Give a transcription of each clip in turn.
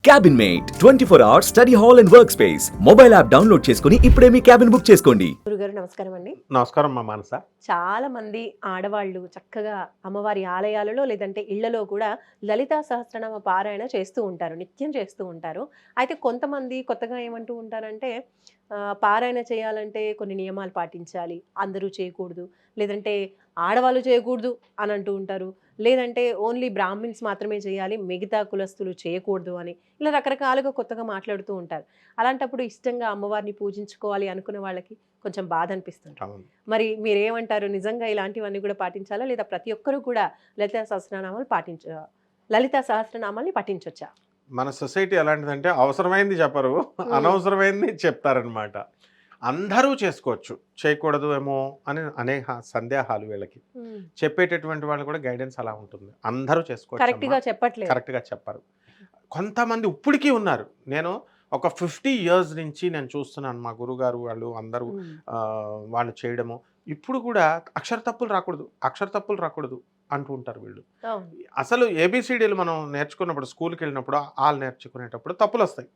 Cabin mate 24 hours study hall and work space mobile app download చేసుకుని ఇప్పుడే మీ cabin book చేసుకోండి. గురుగారు నమస్కారం అండి. నమస్కారం మా మానస. చాలా మంది ఆడవాళ్ళు చక్కగా అమ్మవారి ఆలయాలలో లేదంటే ఇళ్లలో కూడా లలితా సహస్రనామ పారాయణ చేస్తూ ఉంటారు, నిత్యం చేస్తూ ఉంటారు. అయితే కొంతమంది కొత్తగా ఏమంటూ ఉంటారంటే పారాయణ చేయాలంటే కొన్ని నియమాలు పాటించాలి, అందరూ చేయకూడదు, లేదంటే ఆడవాళ్ళు చేయకూడదు అని అంటూ ఉంటారు, లేదంటే ఓన్లీ బ్రాహ్మిన్స్ మాత్రమే చేయాలి, మిగతా కులస్తులు చేయకూడదు అని ఇలా రకరకాలుగా కొత్తగా మాట్లాడుతూ ఉంటారు. అలాంటప్పుడు ఇష్టంగా అమ్మవారిని పూజించుకోవాలి అనుకున్న వాళ్ళకి కొంచెం బాధ అనిపిస్తుంది. మరి మీరేమంటారు? నిజంగా ఇలాంటివన్నీ కూడా పాటించాలా, లేదా ప్రతి ఒక్కరూ కూడా లలితా సహస్రనామాల్ని పఠించొచ్చా? మన సొసైటీ ఎలాంటిదంటే అవసరమైంది చెప్పరు, అనవసరమైంది చెప్తారనమాట. అందరూ చేసుకోవచ్చు, చేయకూడదు ఏమో అని అనేక సందేహాలు వీళ్ళకి. చెప్పేటటువంటి వాళ్ళు కూడా గైడెన్స్ అలా ఉంటుంది. అందరూ చేసుకోవచ్చు, కరెక్ట్గా చెప్పరు. కొంతమంది ఇప్పటికీ ఉన్నారు. నేను ఒక 50 years నుంచి నేను చూస్తున్నాను మా గురుగారు వాళ్ళు అందరూ వాళ్ళు చేయడము. ఇప్పుడు కూడా అక్షర తప్పులు రాకూడదు అంటూ ఉంటారు వీళ్ళు. అసలు ఏబిసిడీలు మనం నేర్చుకున్నప్పుడు, స్కూల్కి వెళ్ళినప్పుడు వాళ్ళు నేర్చుకునేటప్పుడు తప్పులు వస్తాయి.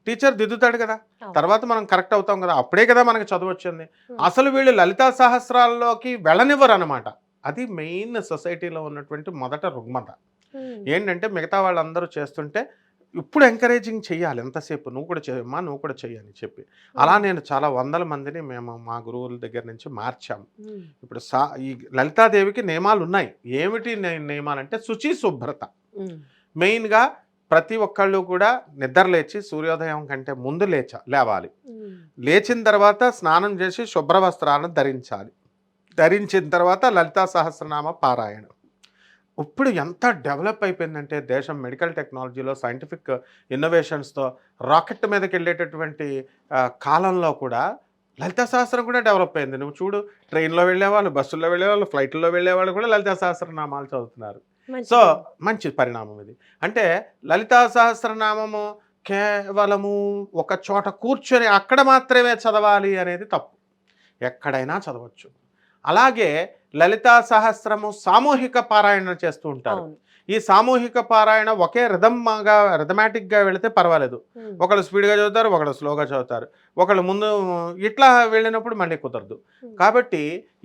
టీచర్ దిద్దుతాడు కదా, తర్వాత మనం కరెక్ట్ అవుతాం కదా, అప్పుడే కదా మనకి చదువు వచ్చింది. అసలు వీళ్ళు లలితా సహస్రాల్లోకి వెళ్ళనివ్వరు అనమాట. అది మెయిన్ సొసైటీలో ఉన్నటువంటి మొదట రుగ్మత ఏంటంటే, మిగతా వాళ్ళందరూ చేస్తుంటే ఇప్పుడు ఎంకరేజింగ్ చెయ్యాలి, ఎంతసేపు నువ్వు కూడా చేయమ్మా, నువ్వు కూడా చెయ్యని చెప్పి. అలా నేను చాలా వందల మందిని మేము మా గురువుల దగ్గర నుంచి మార్చాము. ఇప్పుడు ఈ లలితాదేవికి నియమాలు ఉన్నాయి. ఏమిటి నియమాలంటే శుచి, శుభ్రత. మెయిన్గా ప్రతి ఒక్కళ్ళు కూడా నిద్ర లేచి సూర్యోదయం కంటే ముందు లేవాలి. లేచిన తర్వాత స్నానం చేసి శుభ్ర వస్త్రాలను ధరించాలి. ధరించిన తర్వాత లలితా సహస్రనామ పారాయణం. ఇప్పుడు ఎంత డెవలప్ అయిపోయిందంటే దేశం మెడికల్ టెక్నాలజీలో, సైంటిఫిక్ ఇన్నోవేషన్స్తో రాకెట్ మీదకి వెళ్ళేటటువంటి కాలంలో కూడా లలితా సహస్రం కూడా డెవలప్ అయింది. నువ్వు చూడు, ట్రైన్లో వెళ్ళేవాళ్ళు, బస్సుల్లో వెళ్ళేవాళ్ళు, ఫ్లైట్లో వెళ్ళేవాళ్ళు కూడా లలితా సహస్రనామాలు చదువుతున్నారు. సో మంచి పరిణామం ఇది. అంటే లలితా సహస్రనామము కేవలము ఒక చోట కూర్చొని అక్కడ మాత్రమే చదవాలి అనేది తప్పు. ఎక్కడైనా చదవచ్చు. అలాగే లలితా సహస్రము సామూహిక పారాయణ చేస్తూ ఉంటారు. ఈ సామూహిక పారాయణ ఒకే రిథమాటిక్గా వెళితే పర్వాలేదు. ఒకళ్ళు స్పీడ్గా చదువుతారు, ఒకళ్ళు స్లోగా చదువుతారు, ఒకళ్ళు ముందు ఇట్లా వెళ్ళినప్పుడు మళ్ళీ కుదరదు. కాబట్టి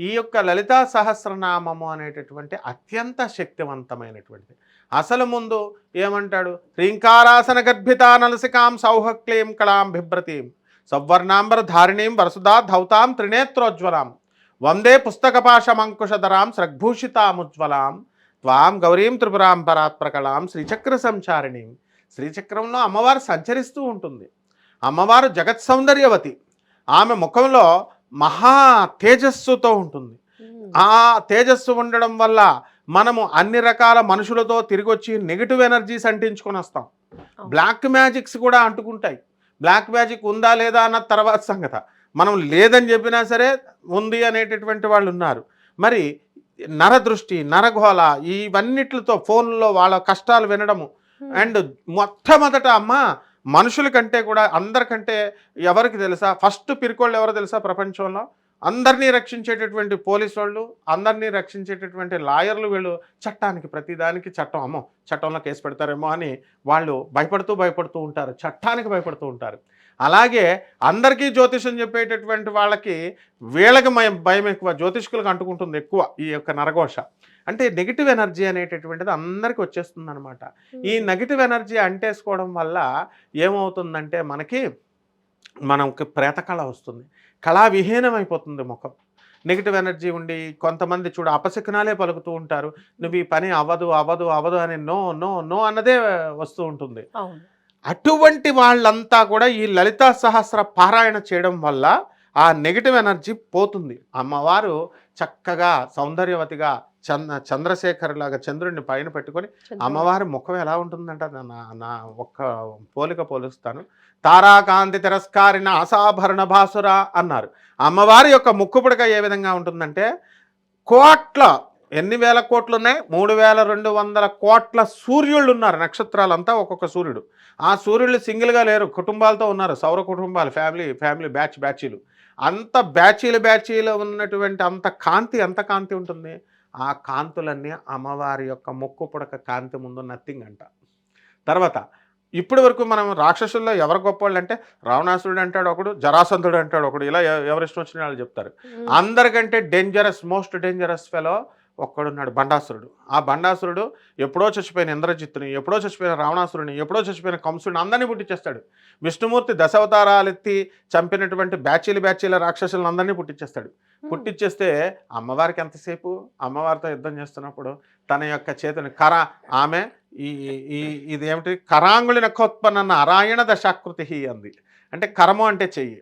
ఈ యొక్క లలితా సహస్రనామము అనేటటువంటి అత్యంత శక్తివంతమైనటువంటిది. అసలు ముందు ఏమంటాడు? హ్రీంకారాసన గర్భితా నలసికాం సౌహక్లీం కళాం బిభ్రతీం సవర్ణాంబర ధారిణీం వరసుదా ధౌతాం త్రినేత్రోజ్వలాం వందే పుస్తకపాశమంకుశధరాం స్రగ్భూషితాముజ్వలాం త్వాం గౌరీం త్రిపురాం పరాత్ప్రకళాం శ్రీచక్ర సంచారిణీం. శ్రీచక్రంలో అమ్మవారు సంచరిస్తూ ఉంటుంది. అమ్మవారు జగత్ సౌందర్యవతి. ఆమె ముఖంలో మహా తేజస్సుతో ఉంటుంది. ఆ తేజస్సు ఉండడం వల్ల మనము అన్ని రకాల మనుషులతో తిరిగి వచ్చి నెగిటివ్ ఎనర్జీస్ అంటించుకొని వస్తాం. బ్లాక్ మ్యాజిక్స్ కూడా అంటుకుంటాయి. బ్లాక్ మ్యాజిక్ ఉందా లేదా అన్న తర్వాత సంగత. మనం లేదని చెప్పినా సరే ఉంది అనేటటువంటి వాళ్ళు ఉన్నారు. మరి నరదృష్టి, నరఘోళ ఇవన్నిటితో ఫోన్లో వాళ్ళ కష్టాలు వినడము. అండ్ మొట్టమొదట అమ్మ మనుషుల కంటే కూడా అందరికంటే ఎవరికి తెలుసా ఫస్ట్ పిరికోళ్ళు ఎవరో తెలుసా? ప్రపంచంలో అందరినీ రక్షించేటటువంటి పోలీసు వాళ్ళు, అందరినీ రక్షించేటటువంటి లాయర్లు. వీళ్ళు చట్టానికి, ప్రతిదానికి చట్టం, అమ్మో చట్టంలో కేసు పెడతారేమో అని వాళ్ళు భయపడుతూ ఉంటారు, చట్టానికి భయపడుతూ ఉంటారు. అలాగే అందరికీ జ్యోతిషం చెప్పేటటువంటి వాళ్ళకి వీళ్ళకి భయం ఎక్కువ, జ్యోతిష్కులకు అంటుకుంటుంది ఎక్కువ ఈ యొక్క నరఘోష. అంటే నెగిటివ్ ఎనర్జీ అనేటటువంటిది అందరికీ వచ్చేస్తుంది అనమాట. ఈ నెగిటివ్ ఎనర్జీ అంటేసుకోవడం వల్ల ఏమవుతుందంటే మనకి ప్రేతకళ వస్తుంది, కళావిహీనం అయిపోతుంది ముఖం. నెగిటివ్ ఎనర్జీ ఉండి కొంతమంది చూడు అపశకునాలే పలుకుతూ ఉంటారు. నువ్వు ఈ పని అవ్వదు అని నో అన్నదే వస్తూ ఉంటుంది. అటువంటి వాళ్ళంతా కూడా ఈ లలితా సహస్ర పారాయణ చేయడం వల్ల ఆ నెగిటివ్ ఎనర్జీ పోతుంది. అమ్మవారు చక్కగా సౌందర్యవతిగా చంద్రశేఖర్ లాగా చంద్రుడిని పైన పెట్టుకొని, అమ్మవారి ముఖం ఎలా ఉంటుందంట నా ఒక్క పోలుస్తాను. తారాకాంతి తిరస్కారిన అసాభరణ భాసుర అన్నారు. అమ్మవారి యొక్క ముక్కు పుడక ఏ విధంగా ఉంటుందంటే, ఎన్ని వేల కోట్లు ఉన్నాయి? 3200 కోట్ల సూర్యుళ్ళు ఉన్నారు. నక్షత్రాలంతా ఒక్కొక్క సూర్యుడు. ఆ సూర్యుళ్ళు సింగిల్గా లేరు, కుటుంబాలతో ఉన్నారు. సౌర కుటుంబాలు, ఫ్యామిలీ బ్యాచీలు. అంత బ్యాచీలు ఉన్నటువంటి ఎంత కాంతి ఉంటుంది. ఆ కాంతులన్నీ అమ్మవారి యొక్క ముక్కు పుడక కాంతి ముందు నథింగ్ అంట. తర్వాత ఇప్పటి వరకు మనం రాక్షసుల్లో ఎవరు గొప్పవాళ్ళు అంటే రావణాసురుడు అంటాడు ఒకడు, జరాసంధుడు అంటాడు ఒకడు, ఇలా ఎవరిష్టం వచ్చిన వాళ్ళు చెప్తారు. అందరికంటే డేంజరస్, మోస్ట్ డేంజరస్ ఫెలో ఒక్కడున్నాడు, బండాసురుడు. ఆ బండాసురుడు ఎప్పుడో చచ్చిపోయిన ఇంద్రజిత్తుని, ఎప్పుడో చచ్చిపోయిన రావణాసురుని, ఎప్పుడో చచ్చిపోయిన కంసుడిని అందరినీ పుట్టించేస్తాడు. విష్ణుమూర్తి దశావతారాలు ఎత్తి చంపినటువంటి బ్యాచీల రాక్షసులను అందరినీ పుట్టించేస్తాడు. పుట్టించేస్తే అమ్మవారికి ఎంతసేపు, అమ్మవారితో యుద్ధం చేస్తున్నప్పుడు తన యొక్క చేతిని ఆమె ఇది ఏమిటి, కరాంగుళి నఖోత్పన్న నారాయణ దశాకృతి అంది. అంటే కరము అంటే చెయ్యి,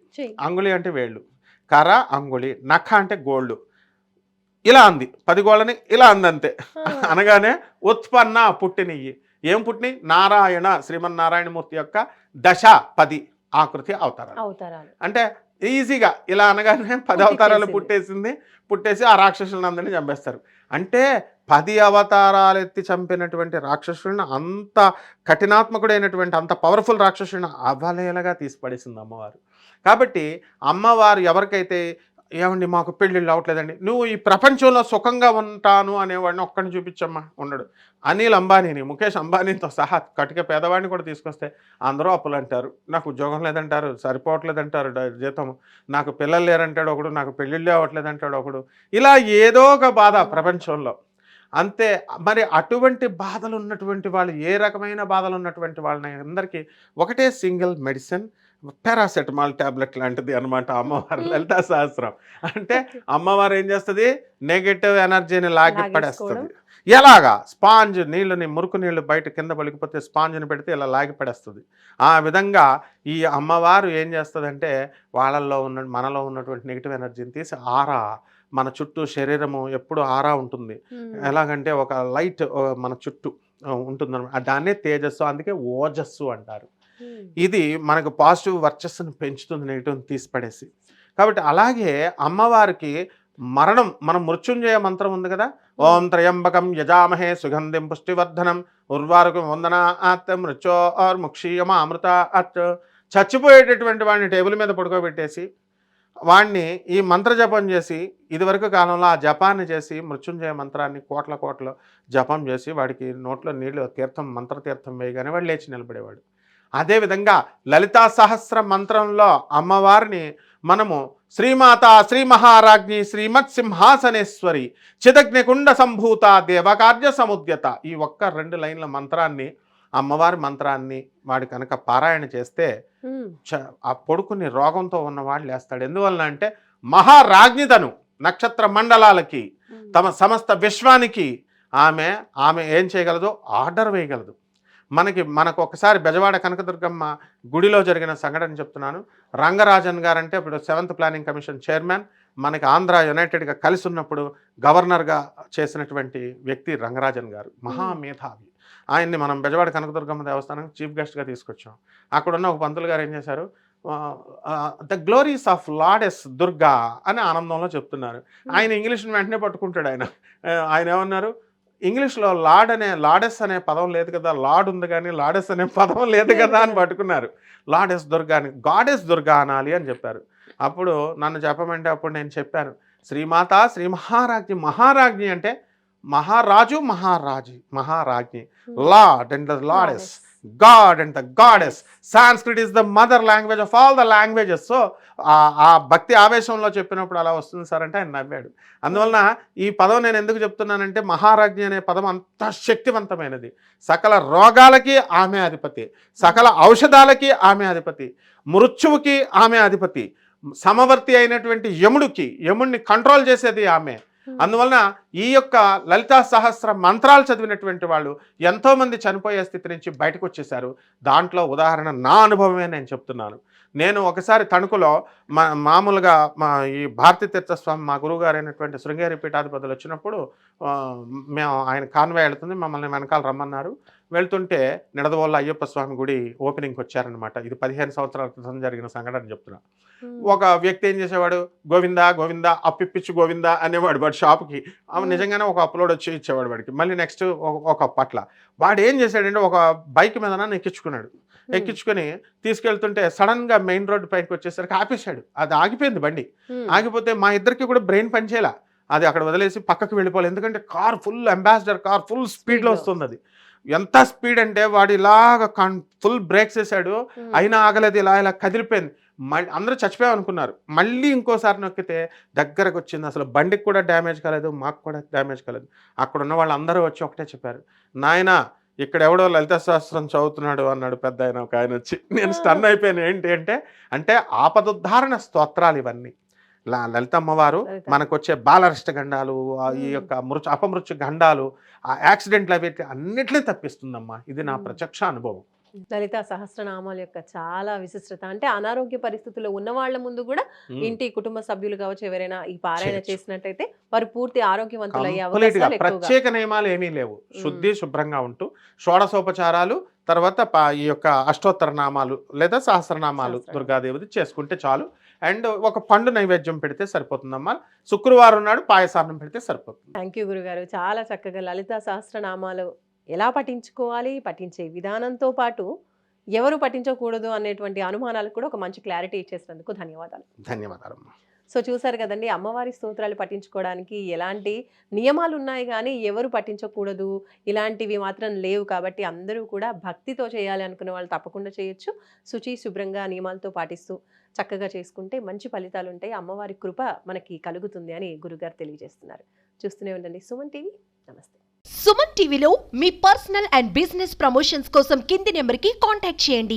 అంగుళి అంటే వేళ్ళు, కర అంగుళి, నఖ అంటే గోళ్ళు, ఇలా అంది 10 గోళ్ళని ఇలా అందంతే. అనగానే ఉత్పన్న పుట్టినయ్యి. ఏం పుట్టినాయి? నారాయణ, శ్రీమన్నారాయణమూర్తి యొక్క 10 ఆకృతి అవతారాలు. అంటే ఈజీగా ఇలా అనగానే 10 అవతారాలు పుట్టేసి ఆ రాక్షసులను అందరినీ చంపేస్తారు. అంటే 10 అవతారాలు ఎత్తి చంపినటువంటి రాక్షసులను, అంత కఠినాత్మకుడైనటువంటి అంత పవర్ఫుల్ రాక్షసులను అవలేలగా తీసి పడేసింది అమ్మవారు. కాబట్టి అమ్మవారు ఎవరికైతే ఏమండి మాకు పెళ్ళిళ్ళు అవ్వట్లేదండి, నువ్వు ఈ ప్రపంచంలో సుఖంగా ఉంటాను అనేవాడిని ఒక్కడిని చూపించమ్మా, ఉండడు. అనిల్ అంబానీని, ముఖేష్ అంబానీతో సహా కటిక పేదవాడిని కూడా తీసుకొస్తే అందరూ అప్పులు అంటారు, నాకు ఉద్యోగం లేదంటారు, సరిపోవట్లేదంటారు జీతం, నాకు పిల్లలు లేరంటాడు ఒకడు, నాకు పెళ్ళిళ్ళే అవ్వట్లేదంటాడు ఒకడు, ఇలా ఏదో ఒక బాధ ప్రపంచంలో. అంతే. మరి అటువంటి బాధలు ఉన్నటువంటి వాళ్ళు, ఏ రకమైన బాధలు ఉన్నటువంటి వాళ్ళని అందరికీ ఒకటే సింగిల్ మెడిసిన్, పారాసెటమాల్ ట్యాబ్లెట్ లాంటిది అనమాట అమ్మవారి లలితా సహస్రం. అంటే అమ్మవారు ఏం చేస్తుంది, నెగటివ్ ఎనర్జీని లాగి పడేస్తుంది. ఎలాగా? స్పాంజ్ నీళ్ళని, మురుకు నీళ్ళు బయట కింద పలికిపోతే స్పాంజ్ని పెడితే ఇలా లాగి పడేస్తుంది. ఆ విధంగా ఈ అమ్మవారు ఏం చేస్తుందంటే మనలో ఉన్నటువంటి నెగిటివ్ ఎనర్జీని తీసి ఆరా, మన చుట్టూ శరీరము ఎప్పుడు ఆరా ఉంటుంది. ఎలాగంటే ఒక లైట్ మన చుట్టూ ఉంటుందన్నమాట. దాన్నే తేజస్సు, అందుకే ఓజస్సు అంటారు. ఇది మనకు పాజిటివ్ వర్చస్సును పెంచుతుంది, నెగిటివ్ని తీసి పడేసి. కాబట్టి అలాగే అమ్మవారికి మనం మృత్యుంజయ మంత్రం ఉంది కదా, ఓం త్రయంబకం యజామహే సుగంధిం పుష్టివర్ధనం ఉర్వారుకం వందనాత్ మృత్యోర్ముక్షీయమ అమృత అత్. చచ్చిపోయేటటువంటి వాడిని టేబుల్ మీద పడుకోబెట్టేసి వాడిని ఈ మంత్ర జపం చేసి, ఇదివరకు కాలంలో ఆ జపాన్ని చేసి మృత్యుంజయ మంత్రాన్ని కోట్ల జపం చేసి వాడికి నోట్లో నీళ్ళు మంత్రతీర్థం వేయగానే వాడు లేచి నిలబడేవాడు. అదేవిధంగా లలితా సహస్ర మంత్రంలో అమ్మవారిని మనము శ్రీమాత, శ్రీ మహారాజ్ఞి, శ్రీమత్ సింహాసనేశ్వరి, చిదగ్నికుండ సంభూత, దేవకార్య సముద్యత, ఈ 1-2 లైన్ల మంత్రాన్ని, అమ్మవారి మంత్రాన్ని వాడు కనుక పారాయణ చేస్తే ఆ పొడుకుని రోగంతో ఉన్నవాడు లేస్తాడు. ఎందువలన అంటే మహారాజ్ఞితను నక్షత్ర మండలాలకి, తమ సమస్త విశ్వానికి ఆమె ఏం చేయగలదు, ఆర్డర్ వేయగలదు. మనకు ఒకసారి బెజవాడ కనకదుర్గమ్మ గుడిలో జరిగిన సంఘటన చెప్తున్నాను. రంగరాజన్ గారు అంటే ఇప్పుడు 7th ప్లానింగ్ కమిషన్ చైర్మన్, మనకి ఆంధ్ర యునైటెడ్గా కలిసి ఉన్నప్పుడు గవర్నర్గా చేసినటువంటి వ్యక్తి రంగరాజన్ గారు, మహామేధావి. ఆయన్ని మనం బెజవాడ కనకదుర్గమ్మ దేవస్థానం చీఫ్ గెస్ట్గా తీసుకొచ్చాం. అక్కడున్న ఒక పంతులు గారు ఏం చేశారు, ద గ్లోరీస్ ఆఫ్ లాడెస్ దుర్గా అని ఆనందంలో చెప్తున్నారు. ఆయన ఇంగ్లీష్ని వెంటనే పట్టుకుంటాడు. ఆయన ఏమన్నారు, ఇంగ్లీష్లో లాడెస్ అనే పదం లేదు కదా, లార్డ్ ఉంది కానీ లాడెస్ అనే పదం లేదు కదా అని పట్టుకున్నారు. లాడెస్ దుర్గా అని, గాడెస్ దుర్గా అనాలి అని చెప్పారు. అప్పుడు నన్ను చెప్పమంటే అప్పుడు నేను చెప్పాను, శ్రీమాత, శ్రీ మహారాజ్ఞి అంటే మహారాజు, మహారాజ్ఞి, lord and the ladies, god and the goddess. Sanskrit is the mother language of all the languages. So ఆ భక్తి ఆవేశంలో చెప్పినప్పుడు అలా వస్తుంది సార్ అంటే ఆయన నవ్వాడు. అందువలన ఈ పదం నేను ఎందుకు చెప్తున్నానంటే, మహారాజ్ఞి అనే పదం అంత శక్తివంతమైనది. సకల రోగాలకి ఆమె అధిపతి, సకల ఔషధాలకి ఆమె అధిపతి, మృత్యువుకి ఆమె అధిపతి, సమవర్తి అయినటువంటి యముడిని కంట్రోల్ చేసేది ఆమె. అందువలన ఈ యొక్క లలితా సహస్ర మంత్రాలు చదివినటువంటి వాళ్ళు ఎంతోమంది చనిపోయే స్థితి నుంచి బయటకు వచ్చేసారు. దాంట్లో ఉదాహరణ నా అనుభవమే నేను చెప్తున్నాను. నేను ఒకసారి తణుకులో మామూలుగా ఈ భారతీ తీర్థస్వామి మా గురువుగారు అయినటువంటి శృంగేరి పీఠాధిపతులు వచ్చినప్పుడు మేము ఆయన కాన్వే వెళ్తుంది, మమ్మల్ని వెనకాల రమ్మన్నారు. వెళ్తుంటే నిడదవోళ్ళ అయ్యప్ప స్వామి గుడి ఓపెనింగ్కి వచ్చారనమాట. ఇది 15 సంవత్సరాల క్రితం జరిగిన సంఘటన చెప్తున్నా. ఒక వ్యక్తి ఏం చేసేవాడు, గోవిందా అప్పిప్పిచ్చు గోవిందా అనేవాడు వాడి షాప్కి. నిజంగానే ఒక అప్లోడ్ వచ్చి ఇచ్చేవాడు వాడికి. మళ్ళీ నెక్స్ట్ ఒక పట్ల వాడు ఏం చేశాడంటే ఒక బైక్ మీద ఎక్కించుకున్నాడు. ఎక్కించుకొని తీసుకెళ్తుంటే సడన్గా మెయిన్ రోడ్డు పైకి వచ్చేసరికి ఆపేశాడు. అది ఆగిపోయింది బండి. ఆగిపోతే మా ఇద్దరికి కూడా బ్రెయిన్ పనిచేయాల. అది అక్కడ వదిలేసి పక్కకు వెళ్ళిపోవాలి. ఎందుకంటే car full ambassador car full స్పీడ్లో వస్తుంది. అది ఎంత స్పీడ్ అంటే వాడు ఇలాగ ఫుల్ బ్రేక్స్ వేసాడు, అయినా ఆగలేదు, ఇలా ఇలా కదిలిపోయింది. మళ్ళీ అందరూ చచ్చిపోయాం అనుకున్నారు. మళ్ళీ ఇంకోసారి నొక్కితే దగ్గరకు వచ్చింది. అసలు బండికి కూడా డ్యామేజ్ కాలేదు, మాకు కూడా డ్యామేజ్ కాలేదు. అక్కడ ఉన్న వాళ్ళందరూ వచ్చి ఒకటే చెప్పారు, నాయన ఇక్కడ ఎవడో లలిత శాస్త్రం చదువుతున్నాడు అన్నాడు పెద్ద ఆయన, ఒక ఆయన వచ్చి. నేను స్టన్ అయిపోయాను. ఏంటి అంటే ఆపదుద్ధారణ స్తోత్రాలు ఇవన్నీ. లలిత అమ్మవారు మనకు వచ్చే బాలరిష్ట గండాలు, ఈ యొక్క అపమృత్యు గండాలు, ఆ యాక్సిడెంట్లు అవి అన్నిటినీ తప్పిస్తుందమ్మా. ఇది నా ప్రత్యక్ష అనుభవం. లలితా సహస్రనామాల యొక్క చాలా విశిష్టత అంటే అనారోగ్య పరిస్థితుల్లో ఉన్న వాళ్ళ ముందు కూడా ఇంటి కుటుంబ సభ్యులు కావచ్చు ఎవరైనా ఈ పారాయణ చేసినట్టయితే వారు పూర్తి ఆరోగ్యవంతులు అయ్యే అవకాశాలు ఎక్కువగా. ప్రత్యేక నియమాలు ఏమీ లేవు. శుద్ధి శుభ్రంగా ఉంటూ షోడశోపచారాలు, తర్వాత ఈ యొక్క అష్టోత్తర నామాలు లేదా సహస్రనామాలు దుర్గాదేవిది చేసుకుంటే చాలు. అండ్ ఒక పండు నైవేద్యం పెడితే సరిపోతుందమ్మా. శుక్రవారం నాడు పాయసాన్నం పెడితే సరిపోతుంది. థ్యాంక్ యూ గురుగారు. చాలా చక్కగా లలితా సహస్రనామాలు ఎలా పఠించుకోవాలి, పఠించే విధానంతో పాటు ఎవరు పఠించకూడదు అనేటువంటి అనుమానాలకు కూడా ఒక మంచి క్లారిటీ ఇచ్చేసినందుకు ధన్యవాదాలు. ధన్యవాదాలమ్మా. సో చూసారు కదండి, అమ్మవారి స్తోత్రాలు పఠించుకోవడానికి ఎలాంటి నియమాలు ఉన్నాయి కానీ ఎవరు పఠించకూడదు ఇలాంటివి మాత్రం లేవు. కాబట్టి అందరూ కూడా భక్తితో చేయాలి అనుకునే వాళ్ళు తప్పకుండా చేయొచ్చు. శుచి శుభ్రంగా నియమాలతో పాటిస్తూ చక్కగా చేసుకుంటే మంచి ఫలితాలు ఉంటాయి. అమ్మవారి కృప మనకి కలుగుతుంది అని గురుగారు తెలియజేస్తున్నారు. చూస్తూనే ఉండండి సుమన్ టీవీ. నమస్తే. సుమన్ టీవీలో మీ పర్సనల్ అండ్ బిజినెస్ ప్రమోషన్స్ కోసం కింది నెంబర్కి కాంటాక్ట్ చేయండి.